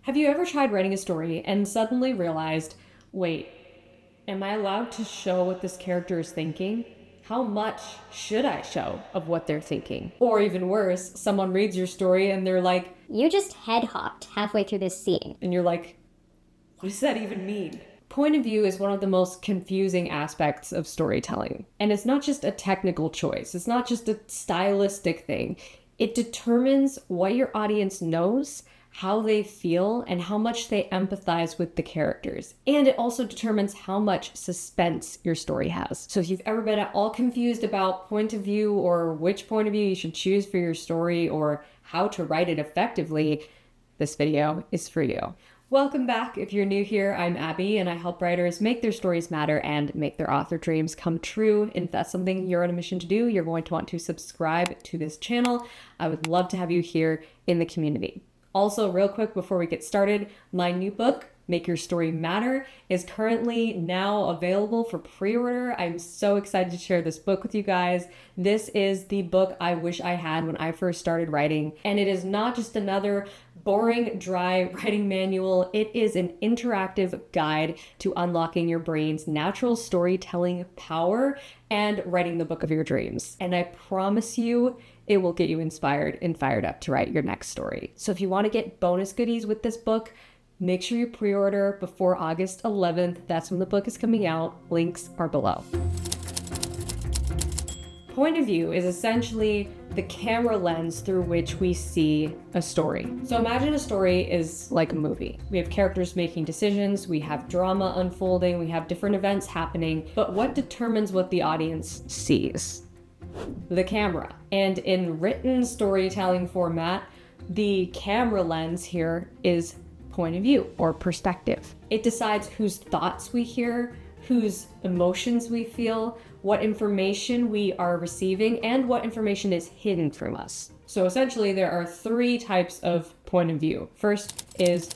Have you ever tried writing a story and suddenly realized, wait, am I allowed to show what this character is thinking? How much should I show of what they're thinking? Or even worse, someone reads your story and they're like, You just head hopped halfway through this scene. and you're like, what does that even mean? Point of view is one of the most confusing aspects of storytelling. And it's not just a technical choice. It's not just a stylistic thing. It determines what your audience knows, how they feel, and how much they empathize with the characters. And it also determines how much suspense your story has. So if you've ever been at all confused about point of view or which point of view you should choose for your story or how to write it effectively, this video is for you. Welcome back. If you're new here, I'm Abby, and I help writers make their stories matter and make their author dreams come true. And if that's something you're on a mission to do, you're going to want to subscribe to this channel. I would love to have you here in the community. Also, real quick before we get started, my new book, Make Your Story Matter, is currently now available for pre-order. I'm so excited to share this book with you guys. This is the book I wish I had when I first started writing. And it is not just another boring, dry writing manual. It is an interactive guide to unlocking your brain's natural storytelling power and writing the book of your dreams. And I promise you, it will get you inspired and fired up to write your next story. So if you want to get bonus goodies with this book, make sure you pre-order before August 11th. That's when the book is coming out. Links are below. Point of view is essentially the camera lens through which we see a story. So imagine a story is like a movie. We have characters making decisions, we have drama unfolding, we have different events happening, but what determines what the audience sees? The camera. And in written storytelling format, the camera lens here is point of view or perspective. It decides whose thoughts we hear, whose emotions we feel, what information we are receiving, and what information is hidden from us. So essentially there are three types of point of view. First is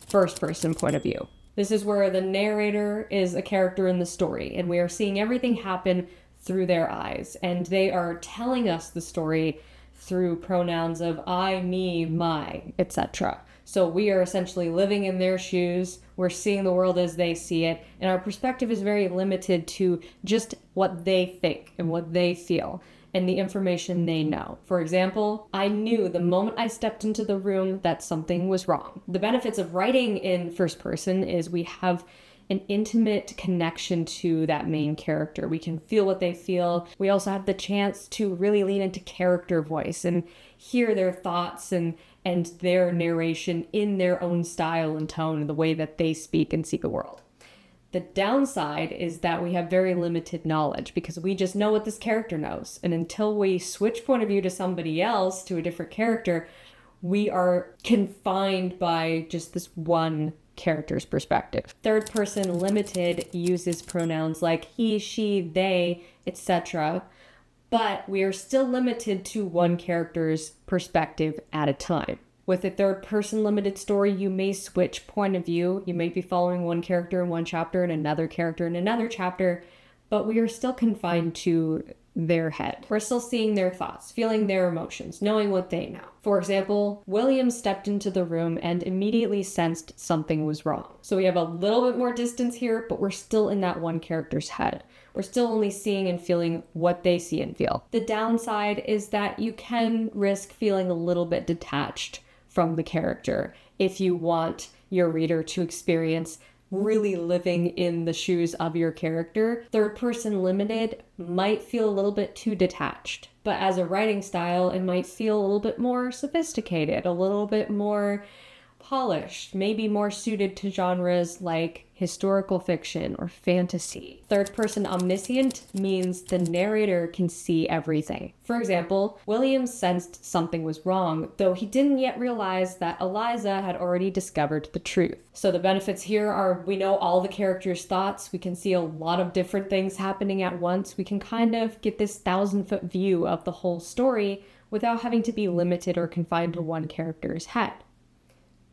first person point of view. This is where the narrator is a character in the story and we are seeing everything happen through their eyes, and they are telling us the story through pronouns of I, me, my, etc. So we are essentially living in their shoes, we're seeing the world as they see it, and our perspective is very limited to just what they think and what they feel and the information they know. For example, I knew the moment I stepped into the room that something was wrong. The benefits of writing in first person is we have an intimate connection to that main character. We can feel what they feel. We also have the chance to really lean into character voice and hear their thoughts and their narration in their own style and tone and the way that they speak and see the world. The downside is that we have very limited knowledge because we just know what this character knows. And until we switch point of view to somebody else, to a different character, we are confined by just this one character's perspective. Third person limited uses pronouns like he, she, they, etc. But we are still limited to one character's perspective at a time. With a third person limited story, you may switch point of view. You may be following one character in one chapter and another character in another chapter, but we are still confined to their head. We're still seeing their thoughts, feeling their emotions, knowing what they know. For example, William stepped into the room and immediately sensed something was wrong. So we have a little bit more distance here, but we're still in that one character's head. We're still only seeing and feeling what they see and feel. The downside is that you can risk feeling a little bit detached from the character if you want your reader to experience really living in the shoes of your character. Third person limited might feel a little bit too detached, but as a writing style, it might feel a little bit more sophisticated, a little bit more polished, maybe more suited to genres like historical fiction or fantasy. Third person omniscient means the narrator can see everything. For example, William sensed something was wrong, though he didn't yet realize that Eliza had already discovered the truth. So the benefits here are we know all the characters' thoughts, we can see a lot of different things happening at once, we can kind of get this 1,000-foot view of the whole story without having to be limited or confined to one character's head.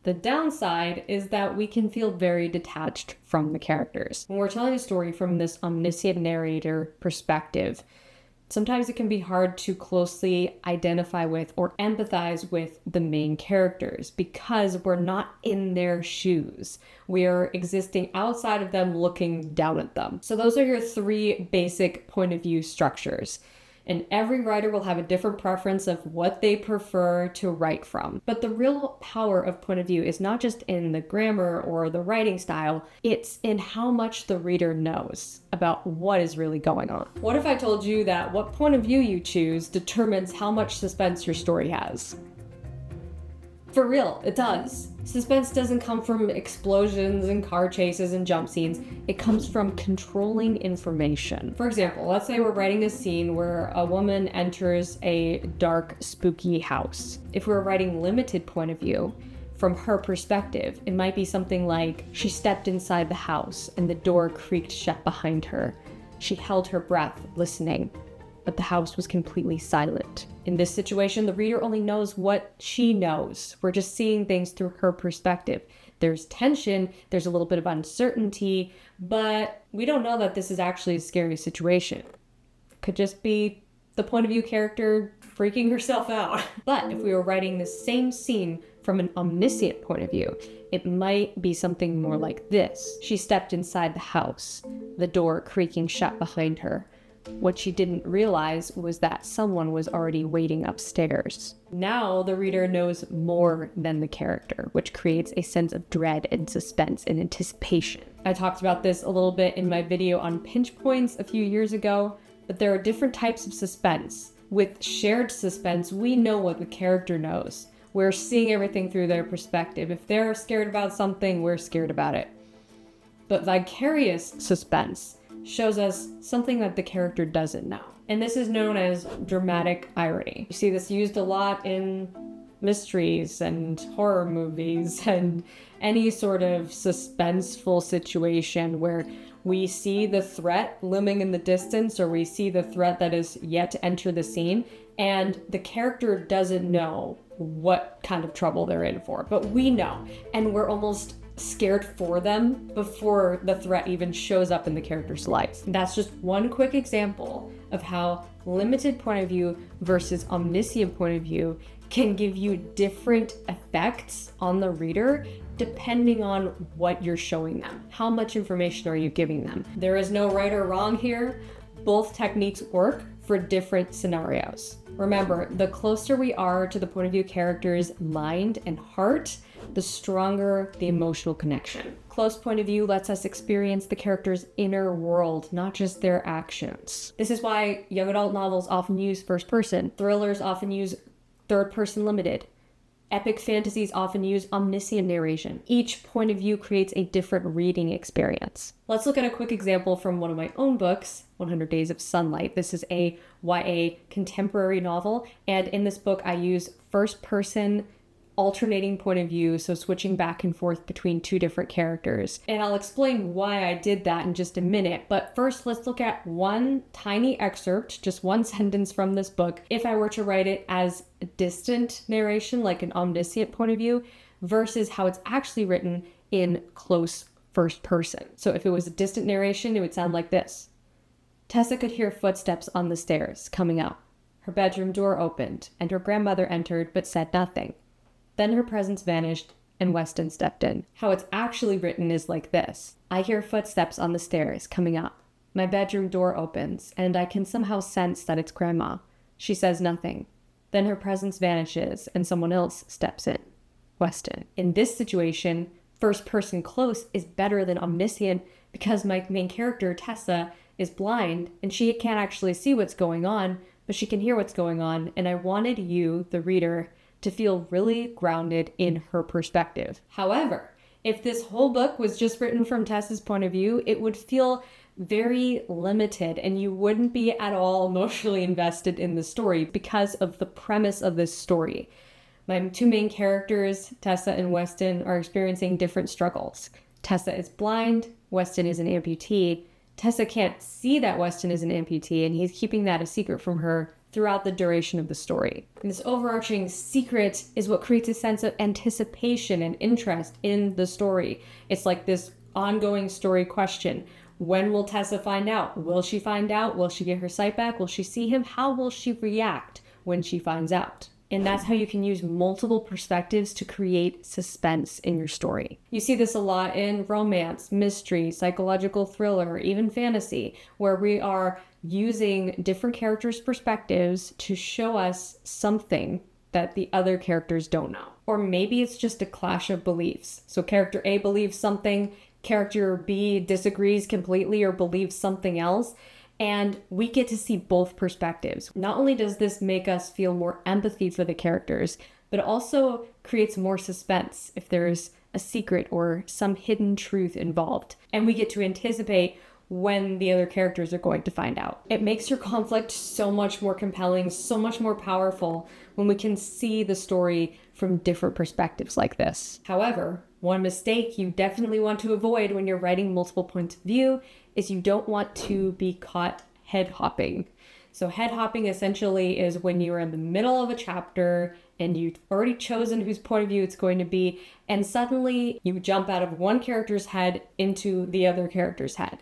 The downside is that we can feel very detached from the characters. When we're telling a story from this omniscient narrator perspective, Sometimes it can be hard to closely identify with or empathize with the main characters because we're not in their shoes. We are existing outside of them, looking down at them. So those are your 3 basic point of view structures. And every writer will have a different preference of what they prefer to write from. But the real power of point of view is not just in the grammar or the writing style, it's in how much the reader knows about what is really going on. What if I told you that what point of view you choose determines how much suspense your story has? For real, it does. Suspense doesn't come from explosions and car chases and jump scenes. It comes from controlling information. For example, let's say we're writing a scene where a woman enters a dark, spooky house. If we're writing limited point of view, from her perspective, it might be something like, she stepped inside the house and the door creaked shut behind her. She held her breath, listening, but the house was completely silent. In this situation, the reader only knows what she knows. We're just seeing things through her perspective. There's tension, there's a little bit of uncertainty, but we don't know that this is actually a scary situation. Could just be the point of view character freaking herself out. But if we were writing the same scene from an omniscient point of view, it might be something more like this. She stepped inside the house, the door creaking shut behind her. What she didn't realize was that someone was already waiting upstairs. Now the reader knows more than the character, which creates a sense of dread and suspense and anticipation. I talked about this a little bit in my video on pinch points a few years ago, but there are different types of suspense. With shared suspense, we know what the character knows. We're seeing everything through their perspective. If they're scared about something, we're scared about it. But vicarious suspense shows us something that the character doesn't know. And this is known as dramatic irony. You see this used a lot in mysteries and horror movies and any sort of suspenseful situation where we see the threat looming in the distance or we see the threat that is yet to enter the scene and the character doesn't know what kind of trouble they're in for, but we know, and we're almost scared for them before the threat even shows up in the character's life. That's just one quick example of how limited point of view versus omniscient point of view can give you different effects on the reader depending on what you're showing them. How much information are you giving them? There is no right or wrong here. Both techniques work for different scenarios. Remember, the closer we are to the point of view character's mind and heart, the stronger the emotional connection. Close point of view lets us experience the character's inner world, not just their actions. This is why young adult novels often use first person. Thrillers often use third person limited. Epic fantasies often use omniscient narration. Each point of view creates a different reading experience. Let's look at a quick example from one of my own books, 100 Days of Sunlight. This is a YA contemporary novel, and in this book I use first person alternating point of view, so switching back and forth between 2 different characters. And I'll explain why I did that in just a minute, but first let's look at one tiny excerpt, just one sentence from this book, if I were to write it as a distant narration, like an omniscient point of view, versus how it's actually written in close first person. So if it was a distant narration, it would sound like this. Tessa could hear footsteps on the stairs coming up. Her bedroom door opened, and her grandmother entered but said nothing. Then her presence vanished, and Weston stepped in. How it's actually written is like this. I hear footsteps on the stairs coming up. My bedroom door opens, and I can somehow sense that it's Grandma. She says nothing. Then her presence vanishes, and someone else steps in. Weston. In this situation, first person close is better than omniscient because my main character, Tessa, is blind, and she can't actually see what's going on, but she can hear what's going on, and I wanted you, the reader, to feel really grounded in her perspective. However, if this whole book was just written from Tessa's point of view, it would feel very limited and you wouldn't be at all emotionally invested in the story because of the premise of this story. My 2 main characters, Tessa and Weston, are experiencing different struggles. Tessa is blind, Weston is an amputee. Tessa can't see that Weston is an amputee and he's keeping that a secret from her throughout the duration of the story. And this overarching secret is what creates a sense of anticipation and interest in the story. It's like this ongoing story question. When will Tessa find out? Will she find out? Will she get her sight back? Will she see him? How will she react when she finds out? And that's how you can use multiple perspectives to create suspense in your story. You see this a lot in romance, mystery, psychological thriller, even fantasy, where we are using different characters' perspectives to show us something that the other characters don't know. Or maybe it's just a clash of beliefs. So character A believes something, character B disagrees completely or believes something else. And we get to see both perspectives. Not only does this make us feel more empathy for the characters, but it also creates more suspense if there's a secret or some hidden truth involved. And we get to anticipate when the other characters are going to find out. It makes your conflict so much more compelling, so much more powerful when we can see the story from different perspectives like this. However, one mistake you definitely want to avoid when you're writing multiple points of view is you don't want to be caught head hopping. So head hopping essentially is when you're in the middle of a chapter and you've already chosen whose point of view it's going to be, and suddenly you jump out of one character's head into the other character's head.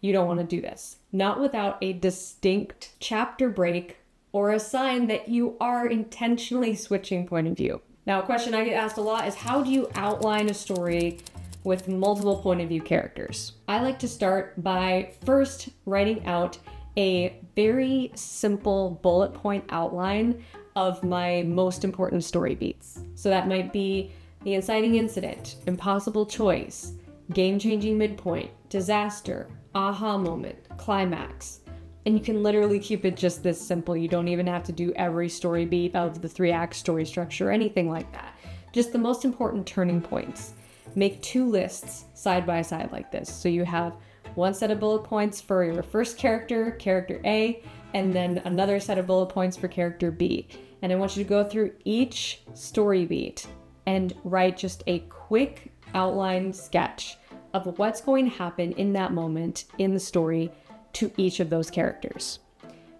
You don't want to do this. Not without a distinct chapter break or a sign that you are intentionally switching point of view. Now, a question I get asked a lot is, how do you outline a story with multiple point of view characters? I like to start by first writing out a very simple bullet point outline of my most important story beats. So that might be the inciting incident, impossible choice, game-changing midpoint, disaster, aha moment, climax. And you can literally keep it just this simple. You don't even have to do every story beat of the 3-act story structure or anything like that. Just the most important turning points. Make 2 lists side by side like this. So you have one set of bullet points for your first character, character A, and then another set of bullet points for character B. And I want you to go through each story beat and write just a quick outline sketch of what's going to happen in that moment in the story to each of those characters.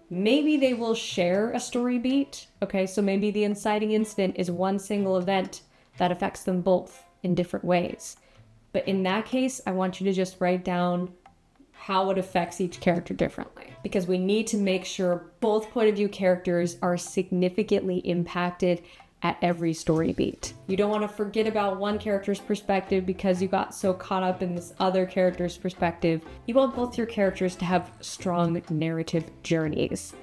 Maybe they will share a story beat. Okay, so maybe the inciting incident is one single event that affects them both in different ways. But in that case, I want you to just write down how it affects each character differently, because we need to make sure both point of view characters are significantly impacted at every story beat. You don't want to forget about one character's perspective because you got so caught up in this other character's perspective. You want both your characters to have strong narrative journeys.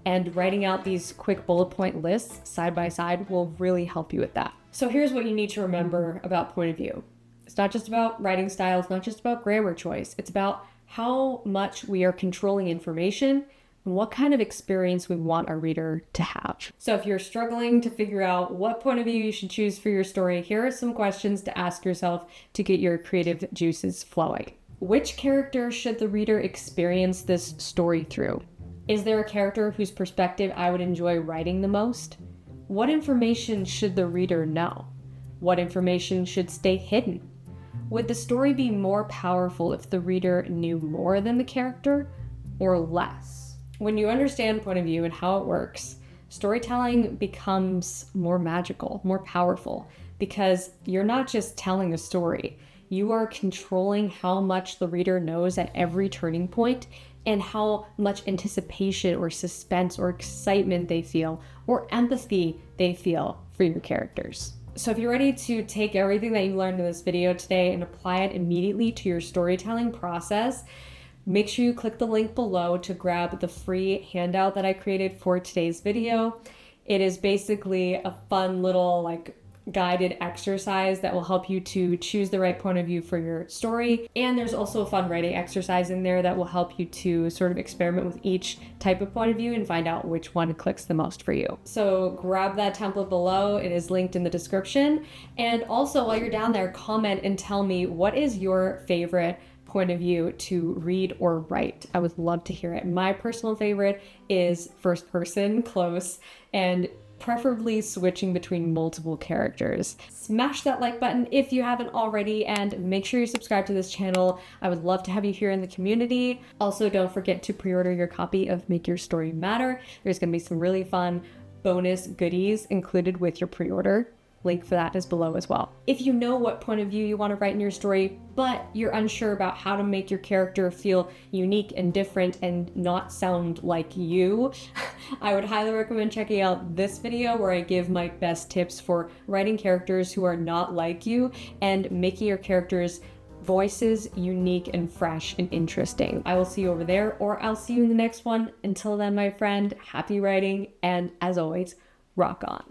And writing out these quick bullet point lists side by side will really help you with that. So here's what you need to remember about point of view. It's not just about writing style, it's not just about grammar choice. It's about how much we are controlling information and what kind of experience we want our reader to have. So if you're struggling to figure out what point of view you should choose for your story, here are some questions to ask yourself to get your creative juices flowing. Which character should the reader experience this story through? Is there a character whose perspective I would enjoy writing the most? What information should the reader know? What information should stay hidden? Would the story be more powerful if the reader knew more than the character or less? When you understand point of view and how it works, storytelling becomes more magical, more powerful, because you're not just telling a story. You are controlling how much the reader knows at every turning point and how much anticipation or suspense or excitement they feel or empathy they feel for your characters. So if you're ready to take everything that you learned in this video today and apply it immediately to your storytelling process, make sure you click the link below to grab the free handout that I created for today's video. It is basically a fun little guided exercise that will help you to choose the right point of view for your story. And there's also a fun writing exercise in there that will help you to sort of experiment with each type of point of view and find out which one clicks the most for you. So grab that template below. It is linked in the description. And also while you're down there, comment and tell me what is your favorite point of view to read or write. I would love to hear it. My personal favorite is first person, close, and preferably switching between multiple characters. Smash that like button if you haven't already, and make sure you subscribe to this channel. I would love to have you here in the community. Also, don't forget to pre-order your copy of Make Your Story Matter. There's going to be some really fun bonus goodies included with your pre-order. Link for that is below as well. If you know what point of view you want to write in your story, but you're unsure about how to make your character feel unique and different and not sound like you, I would highly recommend checking out this video where I give my best tips for writing characters who are not like you and making your characters' voices unique and fresh and interesting. I will see you over there, or I'll see you in the next one. Until then, my friend, happy writing, and as always, rock on.